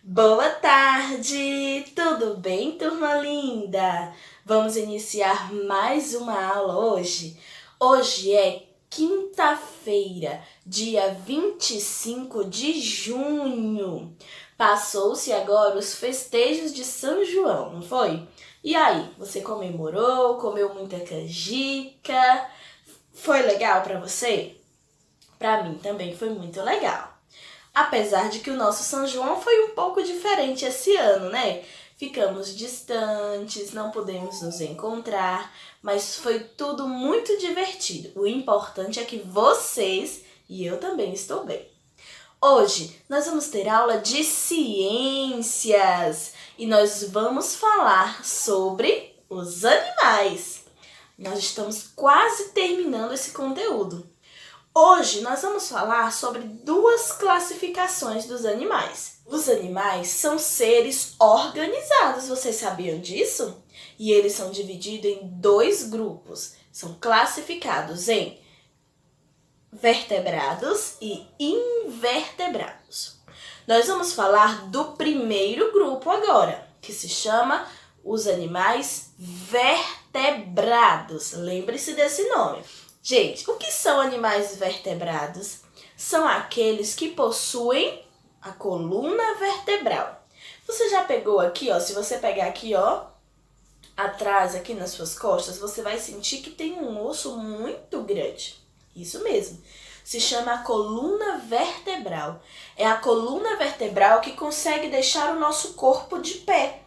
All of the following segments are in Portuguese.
Boa tarde! Tudo bem, turma linda? Vamos iniciar mais uma aula hoje. Hoje é quinta-feira, dia 25 de junho. Passou-se agora os festejos de São João, não foi? E aí, você comemorou? Comeu muita canjica? Foi legal para você? Para mim também foi muito legal. Apesar de que o nosso São João foi um pouco diferente esse ano, né? Ficamos distantes, não pudemos nos encontrar, mas foi tudo muito divertido. O importante é que vocês e eu também estou bem. Hoje nós vamos ter aula de ciências e nós vamos falar sobre os animais. Nós estamos quase terminando esse conteúdo. Hoje nós vamos falar sobre duas classificações dos animais. Os animais são seres organizados, vocês sabiam disso? E eles são divididos em dois grupos. São classificados em vertebrados e invertebrados. Nós vamos falar do primeiro grupo agora, que se chama os animais vertebrados. Lembre-se desse nome. Gente, o que são animais vertebrados? São aqueles que possuem a coluna vertebral. Você já pegou aqui, ó, se você pegar aqui, ó, atrás, aqui nas suas costas, você vai sentir que tem um osso muito grande. Isso mesmo. Se chama a coluna vertebral. É a coluna vertebral que consegue deixar o nosso corpo de pé.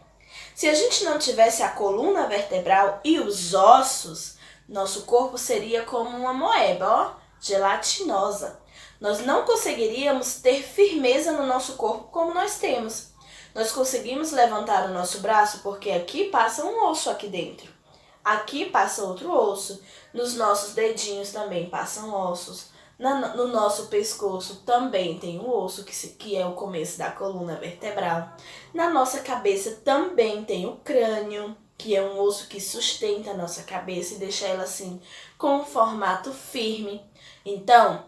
Se a gente não tivesse a coluna vertebral e os ossos, nosso corpo seria como uma moeba, ó, gelatinosa. Nós não conseguiríamos ter firmeza no nosso corpo como nós temos. Nós conseguimos levantar o nosso braço porque aqui passa um osso aqui dentro. Aqui passa outro osso. Nos nossos dedinhos também passam ossos. No nosso pescoço também tem um osso, que é o começo da coluna vertebral. Na nossa cabeça também tem o crânio, que é um osso que sustenta a nossa cabeça e deixa ela assim com um formato firme. Então,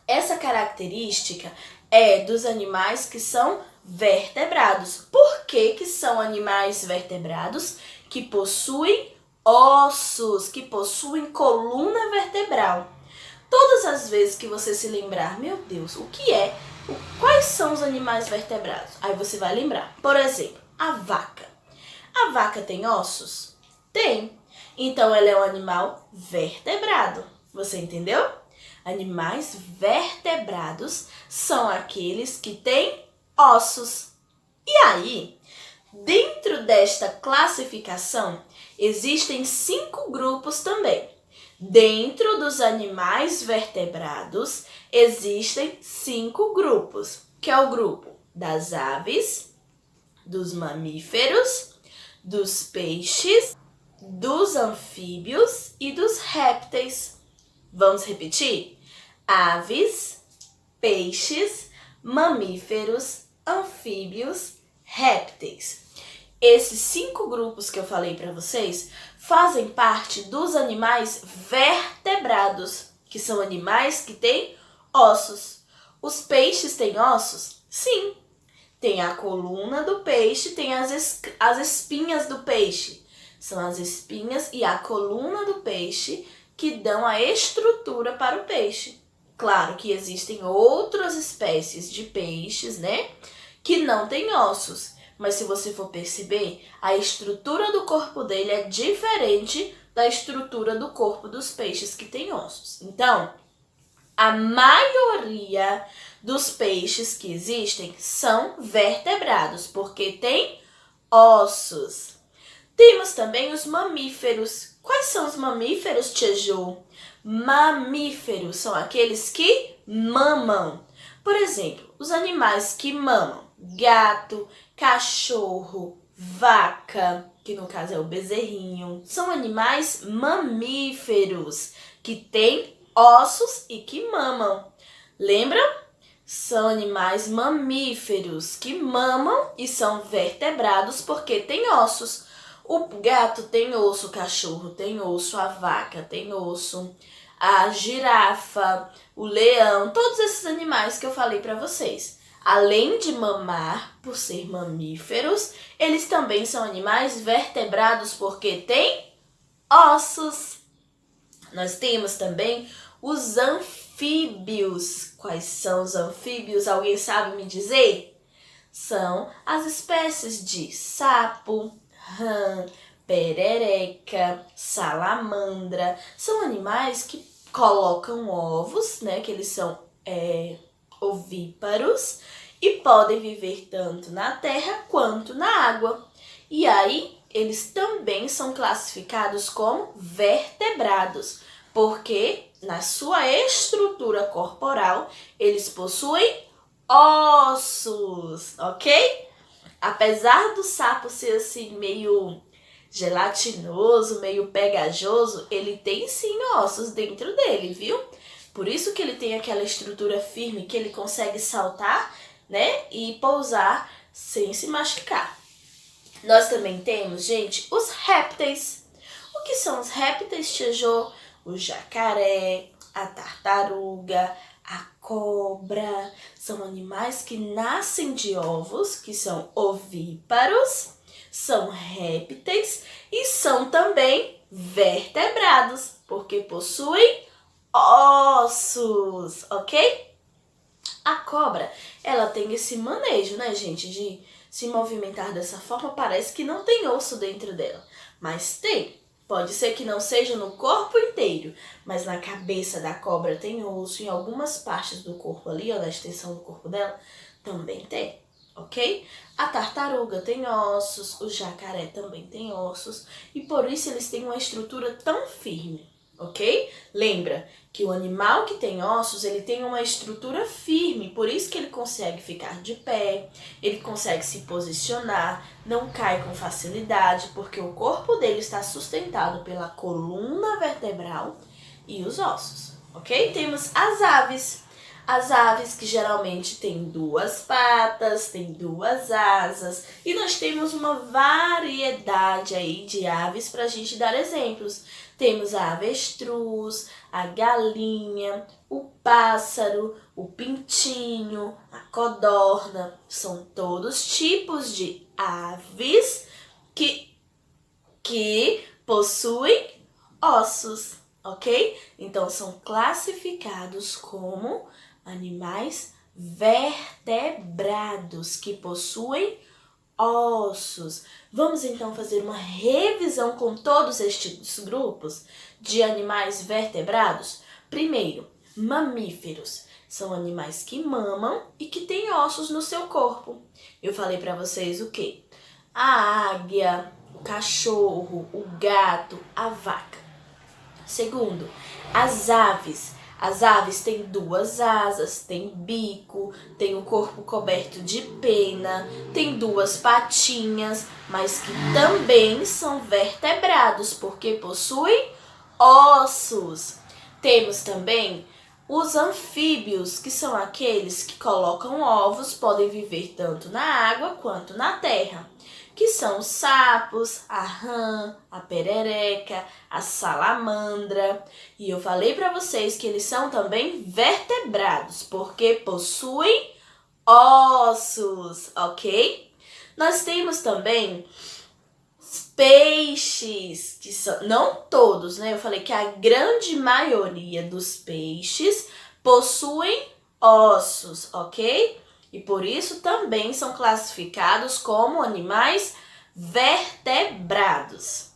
essa característica é dos animais que são vertebrados. Por que são animais vertebrados? Que possuem ossos, que possuem coluna vertebral. Todas as vezes que você se lembrar, meu Deus, quais são os animais vertebrados? Aí você vai lembrar. Por exemplo, a vaca. A vaca tem ossos? Tem. Então, ela é um animal vertebrado. Você entendeu? Animais vertebrados são aqueles que têm ossos. E aí, dentro desta classificação, existem 5 grupos também. Dentro dos animais vertebrados, existem 5 grupos, que é o grupo das aves, dos mamíferos, dos peixes, dos anfíbios e dos répteis. Vamos repetir? Aves, peixes, mamíferos, anfíbios, répteis. Esses 5 grupos que eu falei para vocês fazem parte dos animais vertebrados, que são animais que têm ossos. Os peixes têm ossos? Sim. Tem a coluna do peixe, tem as espinhas do peixe. São as espinhas e a coluna do peixe que dão a estrutura para o peixe. Claro que existem outras espécies de peixes, né, que não têm ossos. Mas se você for perceber, a estrutura do corpo dele é diferente da estrutura do corpo dos peixes que têm ossos. Então, a maioria dos peixes que existem são vertebrados, porque têm ossos. Temos também os mamíferos. Quais são os mamíferos, Tia Ju? Mamíferos são aqueles que mamam. Por exemplo, os animais que mamam: gato, cachorro, vaca, que no caso é o bezerrinho. São animais mamíferos, que têm ossos e que mamam. Lembra? São animais mamíferos que mamam e são vertebrados porque têm ossos. O gato tem osso, o cachorro tem osso, a vaca tem osso, a girafa, o leão, todos esses animais que eu falei para vocês. Além de mamar, por ser mamíferos, eles também são animais vertebrados porque têm ossos. Nós temos também os anfíbios. Quais são os anfíbios? Alguém sabe me dizer? São as espécies de sapo, rã, perereca, salamandra. São animais que colocam ovos, né? Que eles são ovíparos e podem viver tanto na terra quanto na água. E aí, eles também são classificados como vertebrados, porque na sua estrutura corporal eles possuem ossos, ok? Apesar do sapo ser assim meio gelatinoso, meio pegajoso, ele tem sim ossos dentro dele, viu? Por isso que ele tem aquela estrutura firme que ele consegue saltar, né, e pousar sem se machucar. Nós também temos, gente, os répteis. O que são os répteis, Tia Jô? O jacaré, a tartaruga, a cobra. São animais que nascem de ovos, que são ovíparos, são répteis e são também vertebrados, porque possuem ossos, ok? A cobra, ela tem esse manejo, né, gente, de se movimentar dessa forma. Parece que não tem osso dentro dela, mas tem. Pode ser que não seja no corpo inteiro, mas na cabeça da cobra tem osso, em algumas partes do corpo ali, ó, na extensão do corpo dela, também tem, ok? A tartaruga tem ossos, o jacaré também tem ossos, e por isso eles têm uma estrutura tão firme, ok? Lembra que o animal que tem ossos, ele tem uma estrutura firme, por isso que ele consegue ficar de pé, ele consegue se posicionar, não cai com facilidade, porque o corpo dele está sustentado pela coluna vertebral e os ossos, ok? Temos as aves. As aves que geralmente têm 2 patas, têm 2 asas, e nós temos uma variedade aí de aves para a gente dar exemplos. Temos a avestruz, a galinha, o pássaro, o pintinho, a codorna. São todos tipos de aves que possuem ossos, ok? Então, são classificados como animais vertebrados, que possuem ossos. Vamos então fazer uma revisão com todos estes grupos de animais vertebrados? Primeiro, mamíferos. São animais que mamam e que têm ossos no seu corpo. Eu falei para vocês o quê? A águia, o cachorro, o gato, a vaca. Segundo, as aves. As aves têm 2 asas, têm bico, têm o corpo coberto de pena, têm 2 patinhas, mas que também são vertebrados, porque possuem ossos. Temos também os anfíbios, que são aqueles que colocam ovos, podem viver tanto na água quanto na terra, que são os sapos, a rã, a perereca, a salamandra. E eu falei para vocês que eles são também vertebrados, porque possuem ossos, ok? Nós temos também peixes, que são, não todos, né? Eu falei que a grande maioria dos peixes possuem ossos, ok? E por isso também são classificados como animais vertebrados.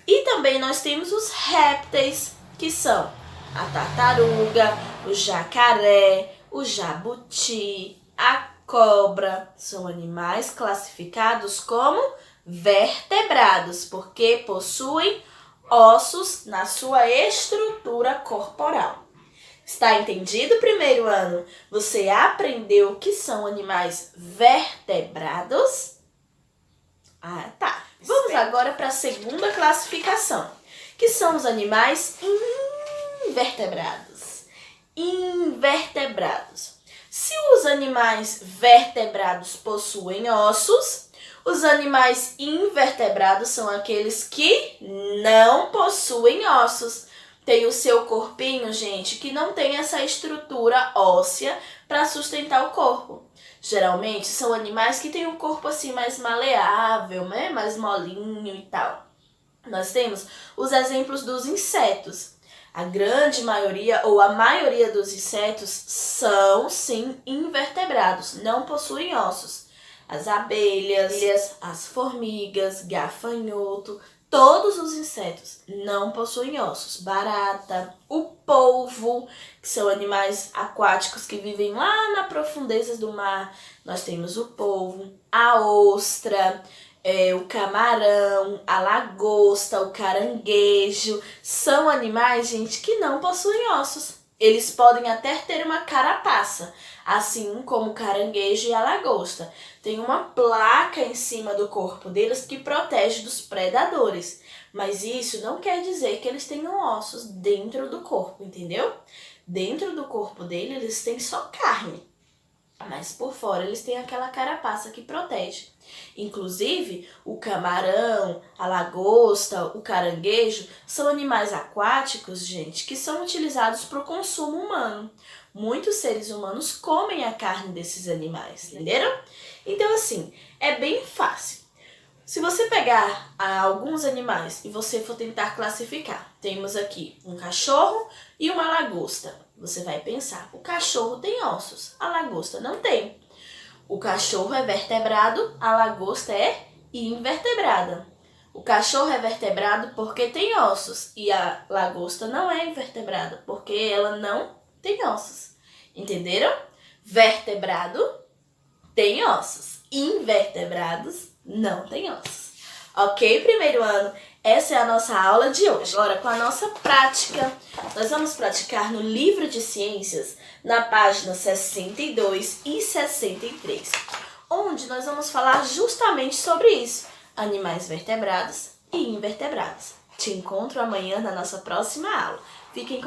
E também nós temos os répteis, que são a tartaruga, o jacaré, o jabuti, a cobra. São animais classificados como vertebrados, porque possuem ossos na sua estrutura corporal. Está entendido, primeiro ano? Você aprendeu o que são animais vertebrados? Ah, tá. Vamos agora para a segunda classificação, que são os animais invertebrados. Invertebrados. Se os animais vertebrados possuem ossos, os animais invertebrados são aqueles que não possuem ossos. tem o seu corpinho, gente, que não tem essa estrutura óssea para sustentar o corpo. Geralmente são animais que têm um corpo assim mais maleável, né? Mais molinho e tal. Nós temos os exemplos dos insetos. A grande maioria ou a maioria dos insetos são, sim, invertebrados, não possuem ossos. As abelhas, as formigas, gafanhoto, todos os insetos não possuem ossos. Barata, o polvo, que são animais aquáticos que vivem lá nas profundezas do mar. Nós temos o polvo, a ostra, o camarão, a lagosta, o caranguejo. São animais, gente, que não possuem ossos. Eles podem até ter uma carapaça, assim como o caranguejo e a lagosta. Tem uma placa em cima do corpo deles que protege dos predadores. Mas isso não quer dizer que eles tenham ossos dentro do corpo, entendeu? Dentro do corpo dele, eles têm só carne. Mas por fora eles têm aquela carapaça que protege. Inclusive, o camarão, a lagosta, o caranguejo são animais aquáticos, gente, que são utilizados para o consumo humano. Muitos seres humanos comem a carne desses animais, entenderam? Então, assim, é bem fácil. Se você pegar alguns animais e você for tentar classificar, temos aqui um cachorro e uma lagosta. Você vai pensar, o cachorro tem ossos, a lagosta não tem. O cachorro é vertebrado, a lagosta é invertebrada. O cachorro é vertebrado porque tem ossos e a lagosta não é invertebrada porque ela não tem ossos. Entenderam? Vertebrado tem ossos, invertebrados não tem ossos. Ok, primeiro ano? Essa é a nossa aula de hoje. Agora, com a nossa prática, nós vamos praticar no livro de ciências, na página 62 e 63, onde nós vamos falar justamente sobre isso, animais vertebrados e invertebrados. Te encontro amanhã na nossa próxima aula. Fiquem com